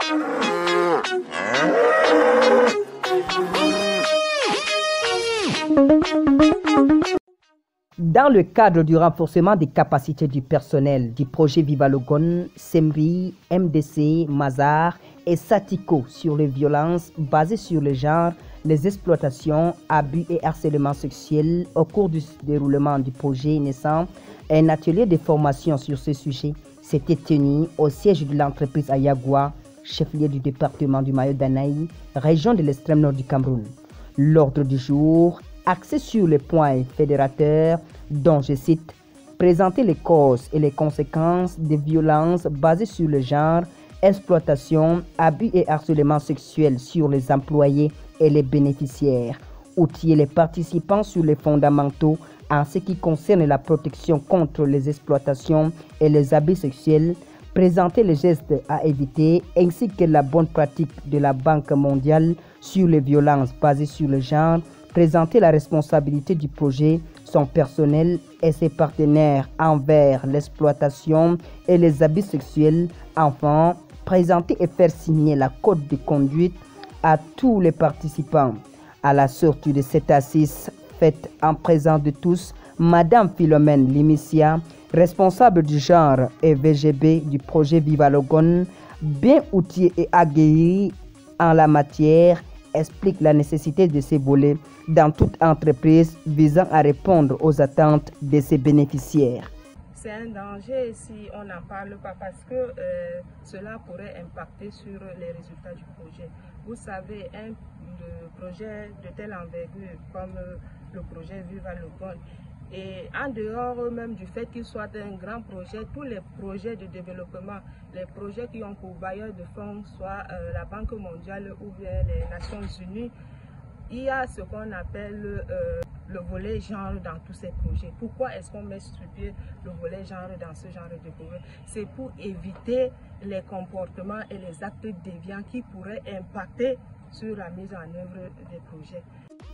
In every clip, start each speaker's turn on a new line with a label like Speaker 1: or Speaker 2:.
Speaker 1: Dans le cadre du renforcement des capacités du personnel du projet Viva Logone, SEMRI, MDC, Mazar et Satiko sur les violences basées sur le genre, les exploitations, abus et harcèlement sexuel au cours du déroulement du projet naissant, un atelier de formation sur ce sujet s'était tenu au siège de l'entreprise à Yagua, chef-lieu du département du Mayo-Danaï, région de l'extrême nord du Cameroun. L'ordre du jour axé sur les points fédérateurs dont je cite « Présenter les causes et les conséquences des violences basées sur le genre, exploitation, abus et harcèlement sexuel sur les employés et les bénéficiaires, outiller les participants sur les fondamentaux en ce qui concerne la protection contre les exploitations et les abus sexuels, présenter les gestes à éviter ainsi que la bonne pratique de la Banque mondiale sur les violences basées sur le genre, présenter la responsabilité du projet, son personnel et ses partenaires envers l'exploitation et les abus sexuels, enfin, présenter et faire signer la code de conduite à tous les participants. À la sortie de cette assise faite en présence de tous, Madame Philomène Limicia, responsable du genre et VGB du projet Viva Logone, bien outillée et aguerrie en la matière, explique la nécessité de ces volets dans toute entreprise visant à répondre aux attentes de ses bénéficiaires.
Speaker 2: C'est un danger si on n'en parle pas parce que cela pourrait impacter sur les résultats du projet. Vous savez, un projet de telle envergure comme le projet Viva Logone, et en dehors même du fait qu'il soit un grand projet, tous les projets de développement, les projets qui ont pour bailleur de fonds, soit la Banque mondiale ou bien les Nations unies, il y a ce qu'on appelle le volet genre dans tous ces projets. Pourquoi est-ce qu'on met sur pied le volet genre dans ce genre de projet? C'est pour éviter les comportements et les actes déviants qui pourraient impacter sur la mise en œuvre des projets.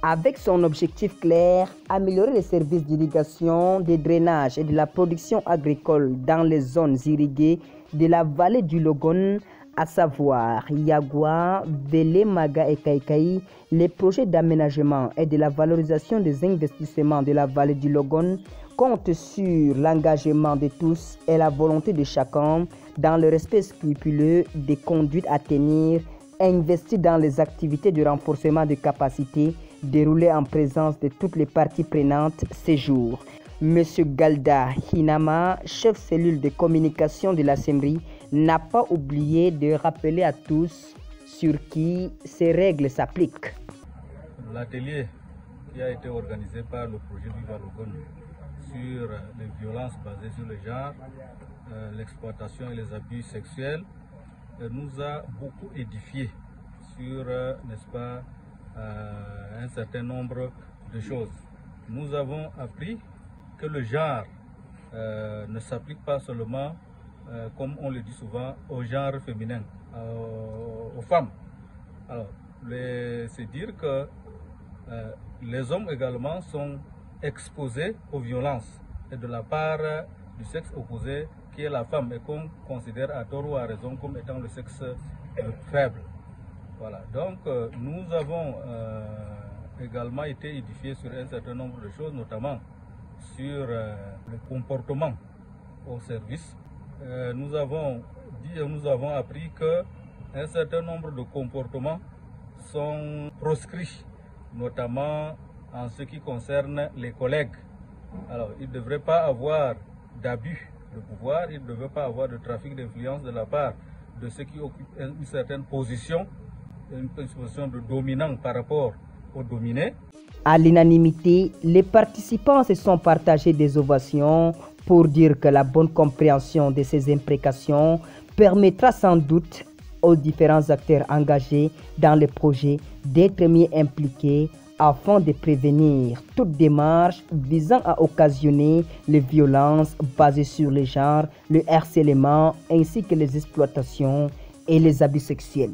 Speaker 1: Avec son objectif clair, améliorer les services d'irrigation, de drainage et de la production agricole dans les zones irriguées de la vallée du Logone, à savoir Yagua, Vélé, Maga et Kaikaï, les projets d'aménagement et de la valorisation des investissements de la vallée du Logone comptent sur l'engagement de tous et la volonté de chacun dans le respect scrupuleux des conduites à tenir, investis dans les activités de renforcement de capacités déroulées en présence de toutes les parties prenantes ces jours. Monsieur Galda Hinama, chef cellule de communication de la SEMRI, n'a pas oublié de rappeler à tous sur qui ces règles s'appliquent.
Speaker 3: L'atelier qui a été organisé par le projet Viva Logone sur les violences basées sur le genre, l'exploitation et les abus sexuels nous a beaucoup édifié sur, n'est-ce pas, un certain nombre de choses. Nous avons appris que le genre ne s'applique pas seulement, comme on le dit souvent, au genre féminin, aux femmes. Alors, c'est dire que les hommes également sont exposés aux violences et de la part du sexe opposé qui est la femme et qu'on considère à tort ou à raison comme étant le sexe faible. Voilà, donc nous avons également été édifiés sur un certain nombre de choses, notamment sur le comportement au service. Nous avons appris qu'un certain nombre de comportements sont proscrits, notamment en ce qui concerne les collègues. Alors, il ne devrait pas avoir d'abus de pouvoir, il ne devrait pas avoir de trafic d'influence de la part de ceux qui occupent une certaine position, une position de dominant par rapport aux dominés.
Speaker 1: À l'unanimité, les participants se sont partagés des ovations pour dire que la bonne compréhension de ces imprécations permettra sans doute aux différents acteurs engagés dans le projet d'être mieux impliqués afin de prévenir toute démarche visant à occasionner les violences basées sur le genre, le harcèlement ainsi que les exploitations et les abus sexuels.